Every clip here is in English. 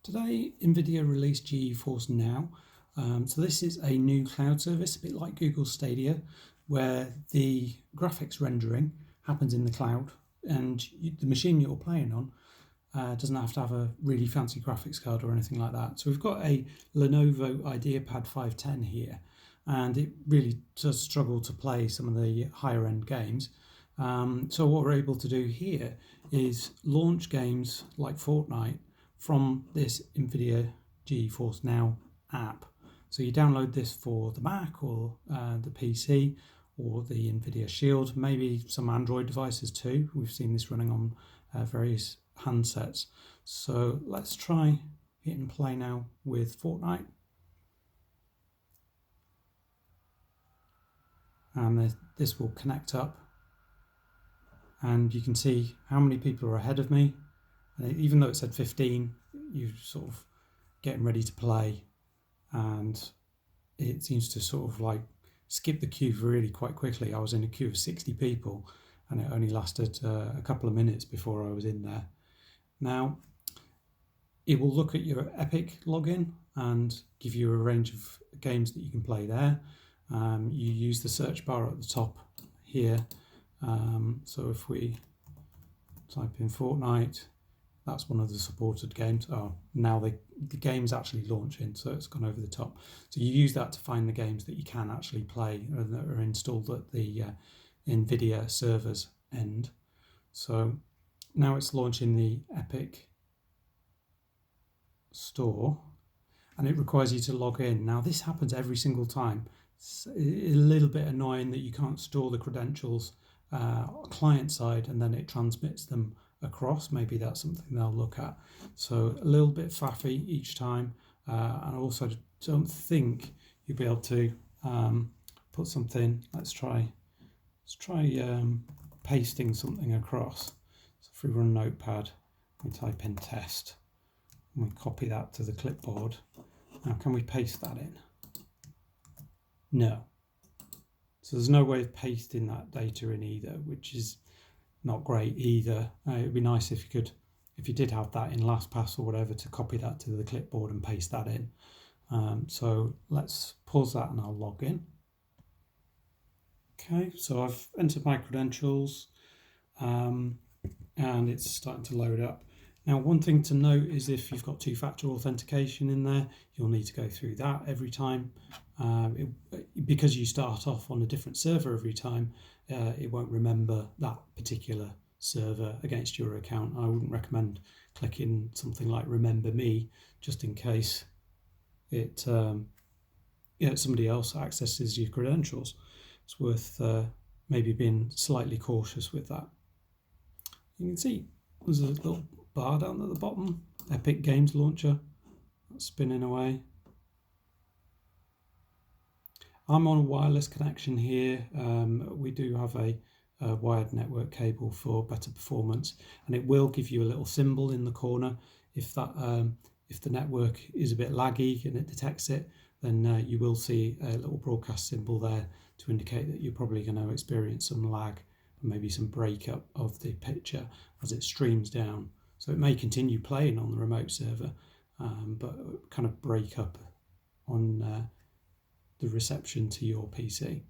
Today, Nvidia released GeForce NOW. So this is a new cloud service, a bit like Google Stadia, where the graphics rendering happens in the cloud, and the machine you're playing on doesn't have to have a really fancy graphics card or anything like that. So we've got a Lenovo IdeaPad 510 here, and it really does struggle to play some of the higher end games. So what we're able to do here is launch games like Fortnite from this Nvidia GeForce NOW app. So you download this for the Mac or the PC or the Nvidia Shield, maybe some Android devices too. We've seen this running on various handsets. So let's try hit and play now with Fortnite. And this will connect up, and you can see how many people are ahead of me. And even though it said 15, you're sort of getting ready to play, and it seems to sort of like skip the queue really quite quickly. I was in a queue of 60 people, and it only lasted a couple of minutes before I was in there. Now, it will look at your Epic login and give you a range of games that you can play there. You use the search bar at the top here. So if we type in Fortnite, that's one of the supported games. Oh, now the game's actually launching, so it's gone over the top. So you use that to find the games that you can actually play and that are installed at the Nvidia server's end. So now it's launching the Epic store, and it requires you to log in. Now this happens every single time. It's a little bit annoying that you can't store the credentials client side and then it transmits them across. Maybe that's something they'll look at. So a little bit faffy each time, and I also don't think you'll be able to put something. Let's try pasting something across. So if we run Notepad, we type in test, and we copy that to the clipboard. Now, can we paste that in? No. So there's no way of pasting that data in either, which is not great either. It'd be nice if you did have that in LastPass or whatever, to copy that to the clipboard and paste that in. So let's pause that and I'll log in. Okay, so I've entered my credentials, and it's starting to load up. Now, one thing to note is if you've got two-factor authentication in there, you'll need to go through that every time. Because you start off on a different server every time, it won't remember that particular server against your account. I wouldn't recommend clicking something like Remember Me, just in case somebody else accesses your credentials. It's worth maybe being slightly cautious with that. You can see there's a little bar down at the bottom, Epic Games Launcher, that's spinning away. I'm on a wireless connection here. We do have a wired network cable for better performance, and it will give you a little symbol in the corner if the network is a bit laggy and it detects it. Then you will see a little broadcast symbol there to indicate that you're probably going to experience some lag and maybe some breakup of the picture as it streams down. So it may continue playing on the remote server, but kind of break up on the reception to your PC.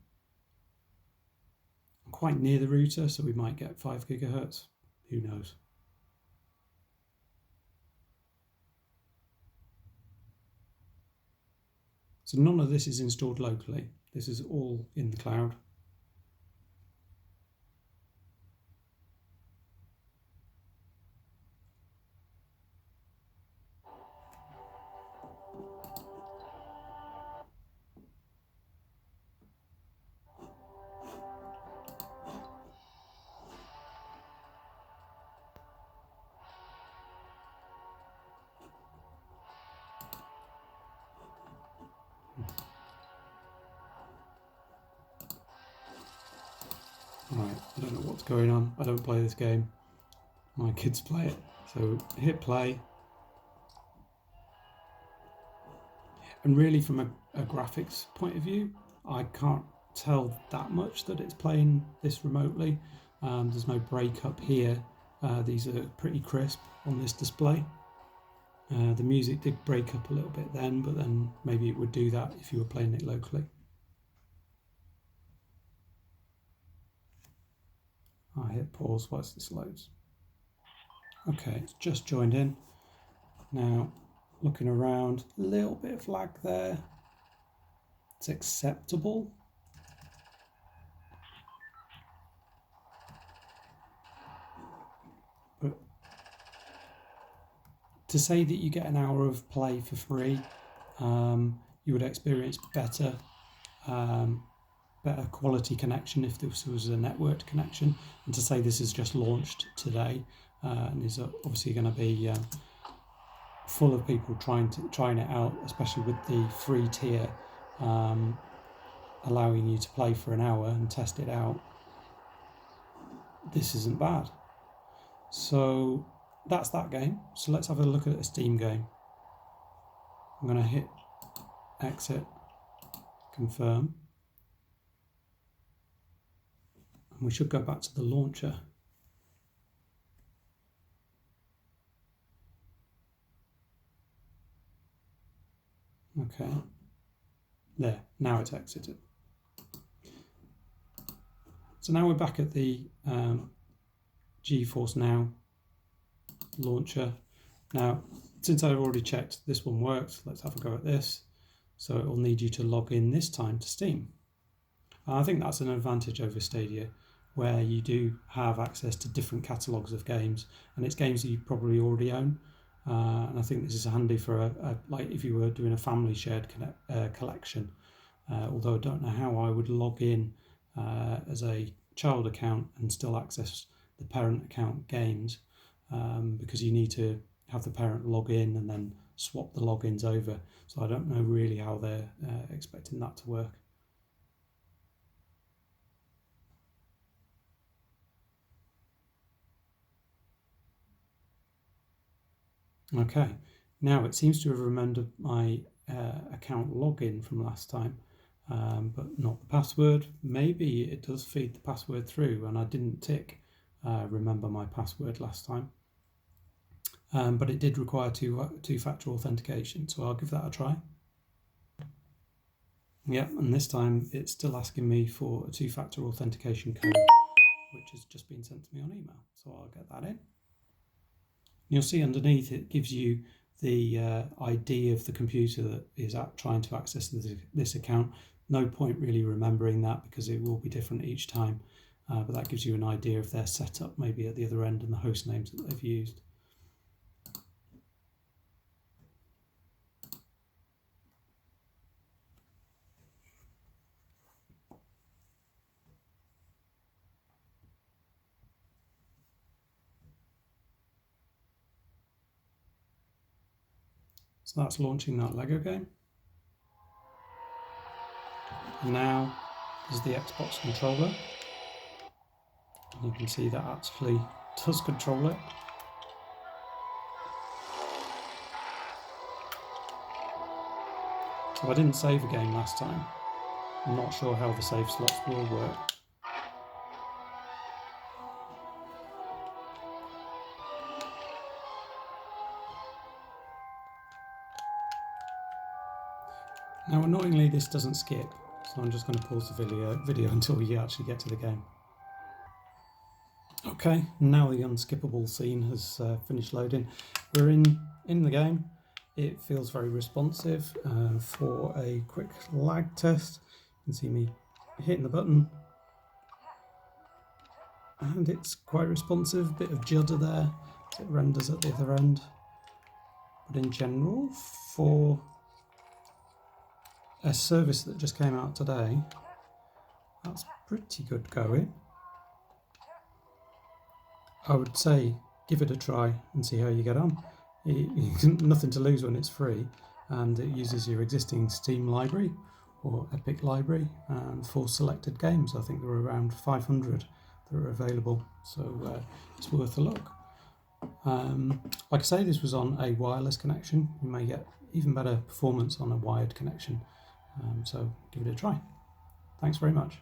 I'm quite near the router, so we might get 5 gigahertz. Who knows? So none of this is installed locally. This is all in the cloud. Right, I don't know what's going on. I don't play this game. My kids play it. So hit play. And really, from a graphics point of view, I can't tell that much that it's playing this remotely. There's no breakup here. These are pretty crisp on this display. The music did break up a little bit then, but then maybe it would do that if you were playing it locally. I hit pause whilst this loads. Okay, it's just joined in. Now, looking around, a little bit of lag there. It's acceptable. But to say that you get an hour of play for free, you would experience better quality connection if this was a networked connection. And to say this is just launched today and is obviously going to be full of people trying it out, especially with the free tier allowing you to play for an hour and test it out. This isn't bad. So that's that game. So let's have a look at a Steam game. I'm going to hit exit, confirm, and we should go back to the launcher. Okay, there, now it's exited. So now we're back at the GeForce NOW launcher. Now, since I've already checked this one worked, let's have a go at this. So it will need you to log in this time to Steam. I think that's an advantage over Stadia, where you do have access to different catalogues of games, and it's games that you probably already own. And I think this is handy for like if you were doing a family shared collection. Although I don't know how I would log in as a child account and still access the parent account games, because you need to have the parent log in and then swap the logins over. So I don't know really how they're expecting that to work. Okay, now it seems to have remembered my account login from last time, but not the password. Maybe it does feed the password through, and I didn't tick remember my password last time. But it did require two-factor authentication, so I'll give that a try. Yep, and this time it's still asking me for a two-factor authentication code, which has just been sent to me on email, so I'll get that in. You'll see underneath it gives you the ID of the computer that is trying to access this account. No point really remembering that because it will be different each time, but that gives you an idea of their setup maybe at the other end and the host names that they've used. So that's launching that Lego game. And now is the Xbox controller. And you can see that actually does control it. So I didn't save a game last time. I'm not sure how the save slots will work. Now annoyingly this doesn't skip, so I'm just going to pause the video until we actually get to the game. Okay, now the unskippable scene has finished loading. We're in the game. It feels very responsive. For a quick lag test, you can see me hitting the button, and it's quite responsive. A bit of judder there as it renders at the other end. But in general, for a service that just came out today, that's pretty good going. I would say give it a try and see how you get on. Nothing to lose when it's free, and it uses your existing Steam library or Epic library for selected games. I think there are around 500 that are available, so it's worth a look. Like I say, this was on a wireless connection. You may get even better performance on a wired connection, so give it a try. Thanks very much.